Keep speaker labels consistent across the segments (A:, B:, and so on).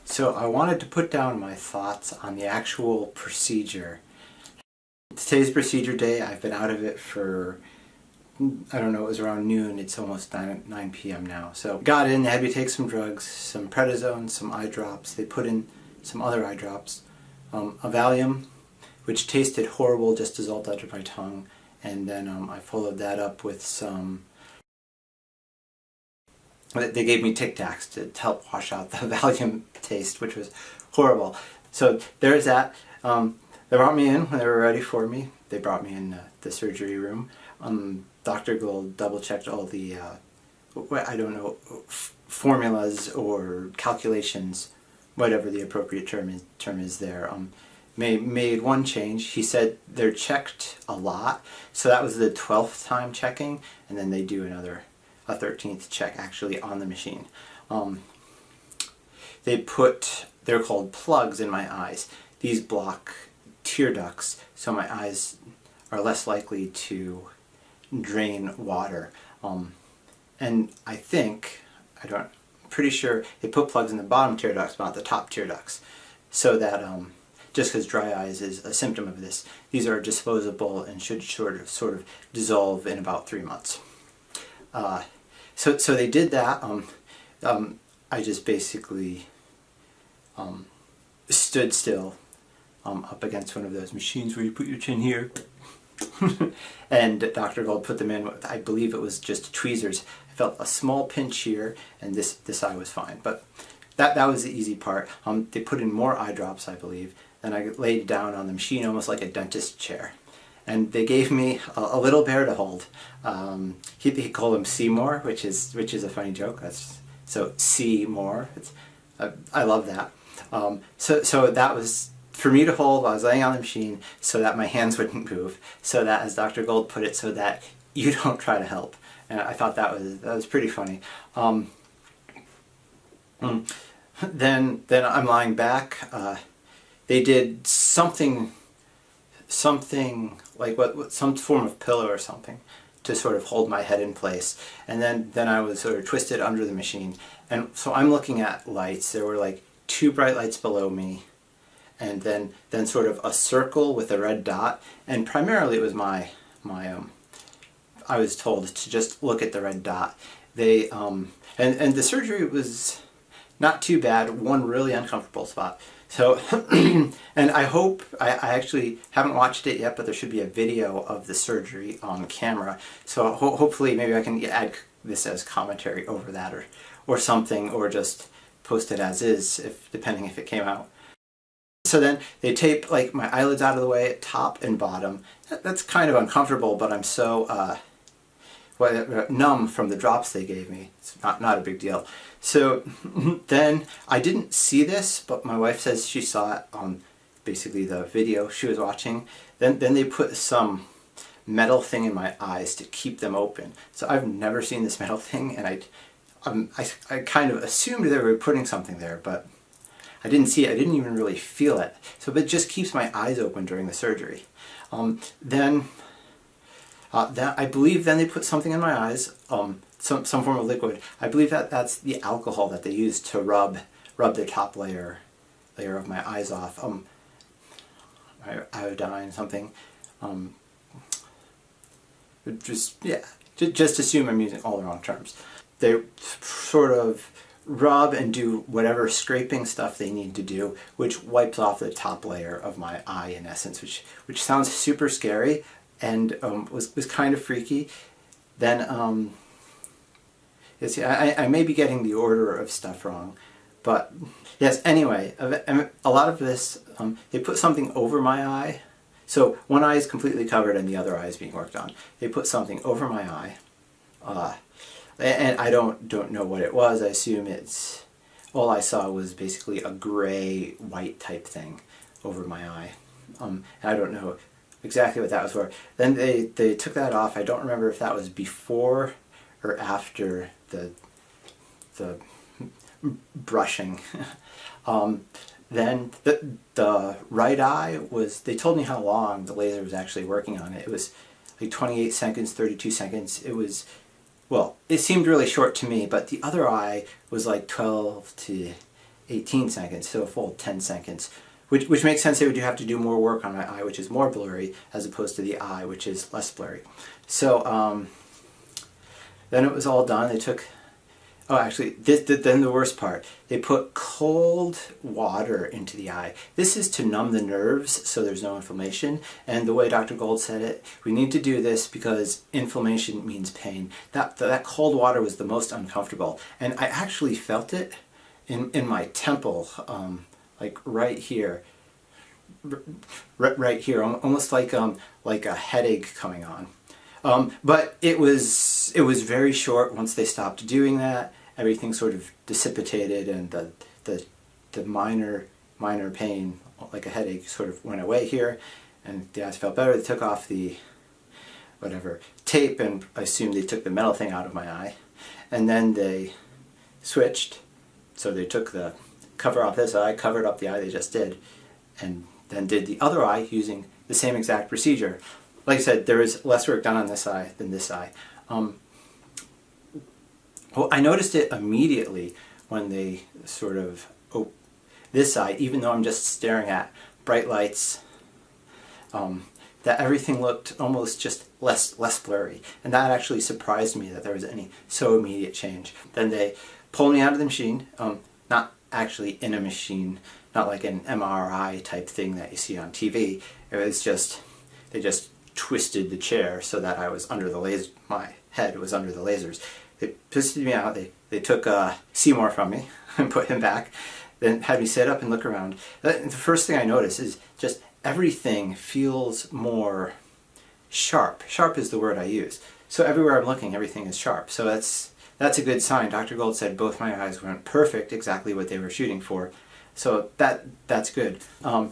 A: So I wanted to put down my thoughts on the actual procedure. Today's procedure day. I've been out of it for, I don't know, it was around noon. It's almost 9 p.m. now. So got in, they had me take some drugs, some prednisone, some eye drops. They put in some other eye drops, a Valium, which tasted horrible, just dissolved out of my tongue. And then I followed that up with some, they gave me Tic Tacs to help wash out the Valium taste, which was horrible. So there's that. They brought me in when they were ready for me. They brought me in the surgery room. Dr. Gold double-checked all the, I don't know, formulas or calculations, whatever the appropriate term is there. Made one change. He said they're checked a lot, so that was the 12th time checking, and then they do a 13th check actually on the machine. They're called plugs in my eyes. These block tear ducts, so my eyes are less likely to drain water. And I'm pretty sure they put plugs in the bottom tear ducts, but not the top tear ducts, so that just because dry eyes is a symptom of this, these are disposable and should sort of dissolve in about 3 months. So they did that. I just basically stood still up against one of those machines where you put your chin here. And Dr. Gold put them in with, I believe it was just tweezers. I felt a small pinch here, and this eye was fine. But that was the easy part. They put in more eye drops, I believe. Then I laid down on the machine almost like a dentist chair. And they gave me a little bear to hold. He called him Seymour, which is a funny joke. So Seymour. I love that. So that was for me to hold. I was laying on the machine so that my hands wouldn't move. So that, as Dr. Gold put it, so that you don't try to help. And I thought that was pretty funny. Then I'm lying back. They did something like some form of pillow or something to sort of hold my head in place, and then I was sort of twisted under the machine, and so I'm looking at lights. There were like 2 bright lights below me, and then sort of a circle with a red dot, and primarily it was my I was told to just look at the red dot. They and the surgery was not too bad. One really uncomfortable spot. So, and I hope, I actually haven't watched it yet, but there should be a video of the surgery on camera. So hopefully maybe I can add this as commentary over that or something, or just post it as is, depending if it came out. So then they tape like my eyelids out of the way, top and bottom. That's kind of uncomfortable, but I'm so numb from the drops they gave me. It's not a big deal. So then I didn't see this, but my wife says she saw it on basically the video she was watching. Then they put some metal thing in my eyes to keep them open. So I've never seen this metal thing, and I kind of assumed they were putting something there, but I didn't see it. I didn't even really feel it. So it just keeps my eyes open during the surgery. Then I believe then they put something in my eyes, some form of liquid. I believe that's the alcohol that they use to rub the top layer of my eyes off. Iodine, something. Just assume I'm using all the wrong terms. They sort of rub and do whatever scraping stuff they need to do, which wipes off the top layer of my eye in essence, which sounds super scary. And was kind of freaky. Then I may be getting the order of stuff wrong, but yes. Anyway, a lot of this they put something over my eye, so one eye is completely covered and the other eye is being worked on. They put something over my eye, and I don't know what it was. I assume all I saw was basically a gray white type thing over my eye. And I don't know exactly what that was for. Then they took that off. I don't remember if that was before or after the brushing. Then the right eye was, they told me how long the laser was actually working on it. It was like 28 seconds, 32 seconds. It was, well, it seemed really short to me, but the other eye was like 12 to 18 seconds, so a full 10 seconds. Which makes sense. They would have to do more work on my eye, which is more blurry, as opposed to the eye, which is less blurry. So then it was all done. They took, oh actually, then the worst part, they put cold water into the eye. This is to numb the nerves so there's no inflammation. And the way Dr. Gold said it, we need to do this because inflammation means pain. That cold water was the most uncomfortable. And I actually felt it in my temple, like right here, right here, almost like a headache coming on. But it was very short. Once they stopped doing that, everything sort of dissipated, and the minor pain, like a headache, sort of went away here, and the eyes felt better. They took off the tape, and I assume they took the metal thing out of my eye, and then they switched. So they took the cover off this eye, covered up the eye they just did, and then did the other eye using the same exact procedure. Like I said, there is less work done on this eye than this eye. Well, I noticed it immediately when they sort of, this eye, even though I'm just staring at bright lights, that everything looked almost just less blurry. And that actually surprised me that there was any so immediate change. Then they pulled me out of the machine, not actually in a machine, not like an MRI type thing that you see on TV. It was just, they just twisted the chair so that I was under the laser, my head was under the lasers. They twisted me out, they took Seymour from me and put him back, then had me sit up and look around. The first thing I noticed is just everything feels more sharp. Sharp is the word I use. So everywhere I'm looking, everything is sharp. So that's a good sign. Dr. Gold said both my eyes weren't perfect, exactly what they were shooting for. So that's good. Now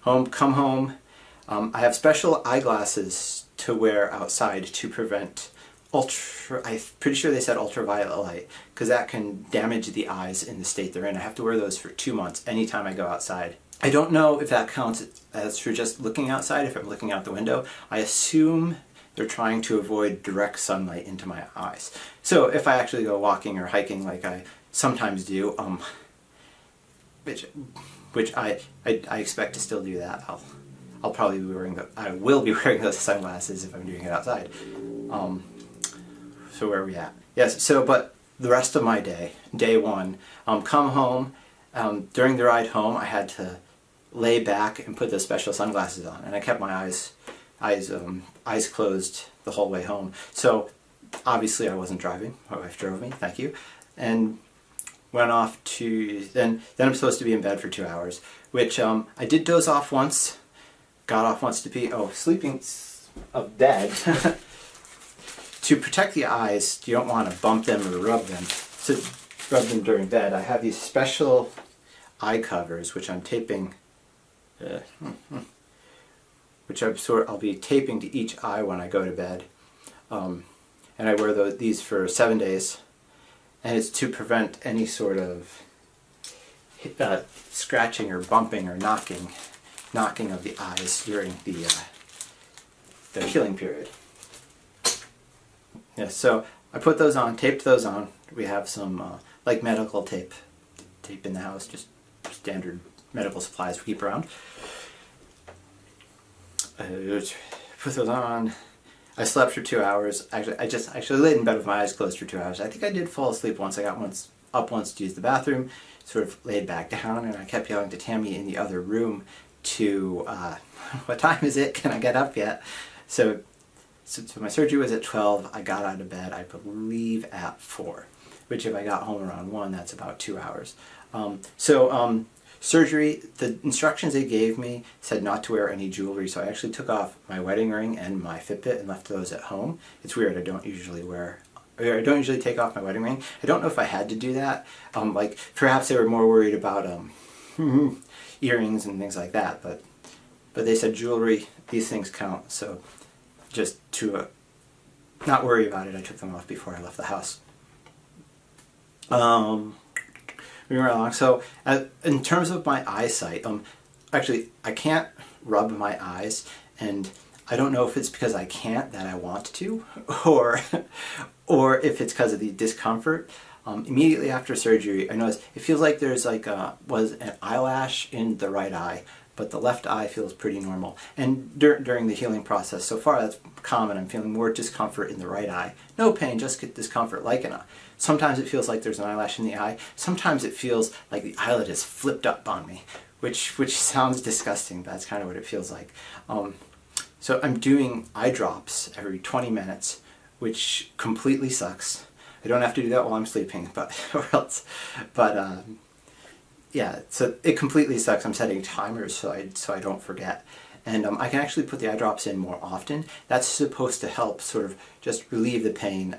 A: I'm come home. I have special eyeglasses to wear outside to prevent I'm pretty sure they said ultraviolet light, because that can damage the eyes in the state they're in. I have to wear those for 2 months anytime I go outside. I don't know if that counts as for just looking outside, if I'm looking out the window. I assume they're trying to avoid direct sunlight into my eyes. So if I actually go walking or hiking like I sometimes do, which I expect to still do that, I'll probably be wearing I will be wearing those sunglasses if I'm doing it outside. So where are we at? Yes, so but the rest of my day one, come home, during the ride home I had to lay back and put those special sunglasses on, and I kept my eyes closed the whole way home. So obviously I wasn't driving, my wife drove me, thank you, and went off to, then I'm supposed to be in bed for 2 hours, which I did doze off once, got off once to pee, sleeping of dead. To protect the eyes, you don't want to bump them or rub them. So rub them during bed. I have these special eye covers, which I'm taping, I'll be taping to each eye when I go to bed. And I wear these for 7 days. And it's to prevent any sort of scratching or bumping or knocking of the eyes during the healing period. Yeah, so I put those on, taped those on. We have some like medical tape in the house, just standard medical supplies we keep around. Put those on. I slept for 2 hours. Actually, I actually laid in bed with my eyes closed for 2 hours. I think I did fall asleep once. I got up once to use the bathroom, sort of laid back down, and I kept yelling to Tammy in the other room to, what time is it? Can I get up yet? So my surgery was at 12. I got out of bed, I believe, at 4, which if I got home around 1, that's about 2 hours. Surgery, the instructions they gave me said not to wear any jewelry, so I actually took off my wedding ring and my Fitbit and left those at home. It's weird, I don't usually take off my wedding ring. I don't know if I had to do that. Like, perhaps they were more worried about earrings and things like that, but they said jewelry, these things count, so just to not worry about it, I took them off before I left the house. Moving right along. So in terms of my eyesight, actually I can't rub my eyes, and I don't know if it's because I can't that I want to, or or if it's because of the discomfort. Immediately after surgery, I noticed it feels like there's like was an eyelash in the right eye, but the left eye feels pretty normal. And during the healing process, so far that's common. I'm feeling more discomfort in the right eye. No pain, just get discomfort like an eye. Sometimes it feels like there's an eyelash in the eye. Sometimes it feels like the eyelid is flipped up on me, which sounds disgusting, but that's kind of what it feels like. So I'm doing eye drops every 20 minutes, which completely sucks. I don't have to do that while I'm sleeping, but yeah, so it completely sucks. I'm setting timers so I don't forget. And I can actually put the eye drops in more often. That's supposed to help sort of just relieve the pain,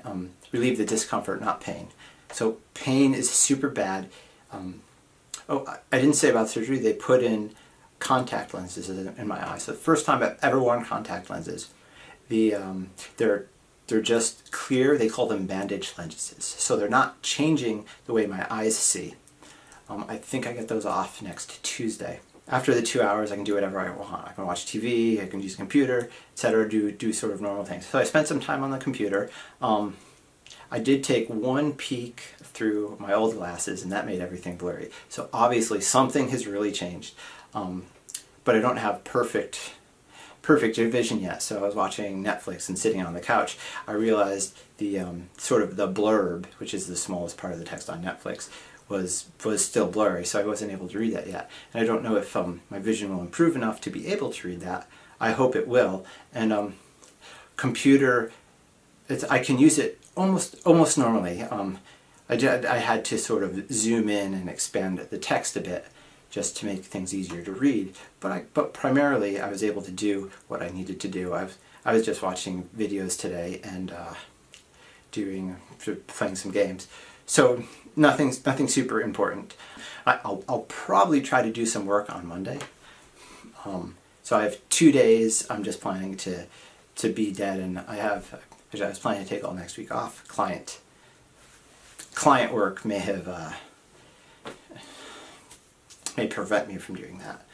A: relieve the discomfort, not pain. So pain is super bad. Oh, I didn't say about surgery. They put in contact lenses in my eye. So the first time I've ever worn contact lenses. They're just clear. They call them bandage lenses. So they're not changing the way my eyes see. I think I get those off next Tuesday. After the 2 hours, I can do whatever I want. I can watch TV, I can use a computer, etc. Do sort of normal things. So I spent some time on the computer. I did take one peek through my old glasses, and that made everything blurry. So obviously something has really changed. But I don't have perfect vision yet. So I was watching Netflix and sitting on the couch. I realized the sort of the blurb, which is the smallest part of the text on Netflix, was still blurry, so I wasn't able to read that yet. And I don't know if my vision will improve enough to be able to read that. I hope it will. And computer, I can use it almost normally. I had to sort of zoom in and expand the text a bit just to make things easier to read. But primarily, I was able to do what I needed to do. I was just watching videos today and playing some games. So nothing super important. I'll probably try to do some work on Monday. So I have 2 days. I'm just planning to be dead, and I was planning to take all next week off. Client work may prevent me from doing that.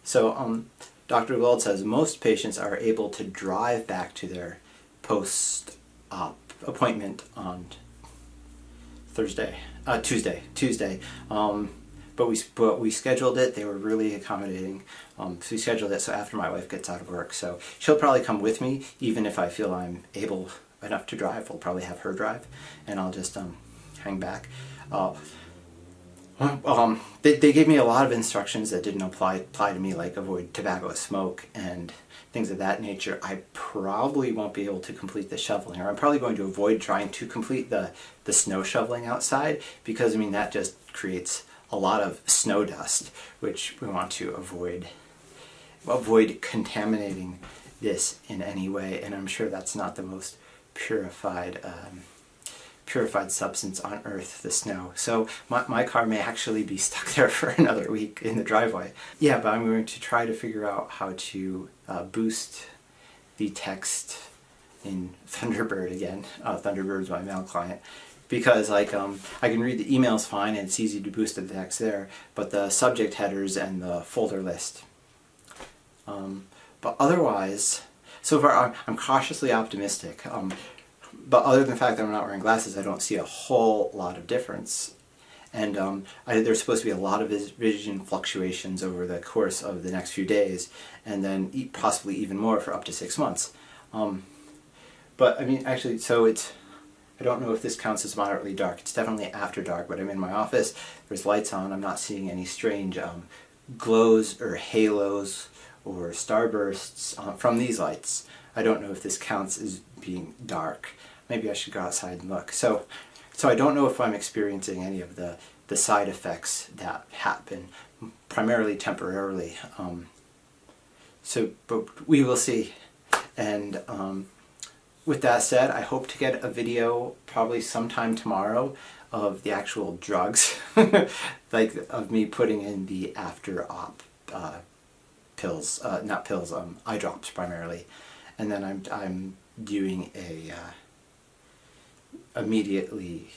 A: So Dr. Gold says most patients are able to drive back to their post-op appointment on Tuesday. But we scheduled it. They were really accommodating. So we scheduled it so after my wife gets out of work. So she'll probably come with me, even if I feel I'm able enough to drive. We'll probably have her drive, and I'll just hang back. They gave me a lot of instructions that didn't apply to me, like avoid tobacco smoke and things of that nature. I probably won't be able to complete the shoveling, or I'm probably going to avoid trying to complete the snow shoveling outside, because I mean that just creates a lot of snow dust, which we want to avoid contaminating this in any way. And I'm sure that's not the most purified substance on earth, the snow. So my car may actually be stuck there for another week in the driveway. Yeah, but I'm going to try to figure out how to boost the text in Thunderbird again. Thunderbird's my mail client. Because I can read the emails fine and it's easy to boost the text there, but the subject headers and the folder list. But otherwise, so far I'm cautiously optimistic. But other than the fact that I'm not wearing glasses, I don't see a whole lot of difference. And there's supposed to be a lot of vision fluctuations over the course of the next few days, and then possibly even more for up to 6 months. But I mean, actually, so I don't know if this counts as moderately dark. It's definitely after dark, but I'm in my office. There's lights on. I'm not seeing any strange glows or halos or starbursts from these lights. I don't know if this counts as being dark. Maybe I should go outside and look. So I don't know if I'm experiencing any of the side effects that happen, primarily temporarily. But we will see. And with that said, I hope to get a video probably sometime tomorrow of the actual drugs, like of me putting in the after-op pills, not pills, eye drops primarily, and then I'm doing a immediately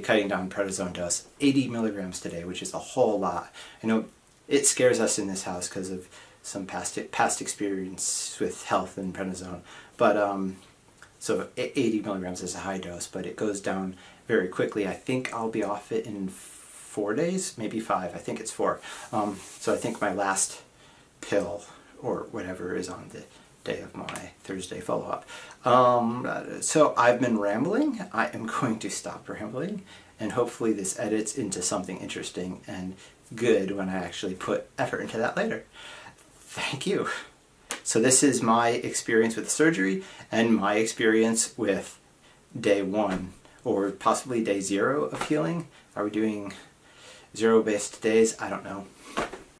A: cutting down prednisone dose, 80 milligrams today, which is a whole lot. I know it scares us in this house because of some past experience with health and prednisone, but So 80 milligrams is a high dose, but it goes down very quickly. I think I'll be off it in 4 days, maybe 5. I think it's 4. So I think my last pill or whatever is on the day of my Thursday follow-up. So I've been rambling. I am going to stop rambling, and hopefully this edits into something interesting and good when I actually put effort into that later. Thank you. So this is my experience with surgery and my experience with day 1 or possibly day 0 of healing. Are we doing 0-based days? I don't know.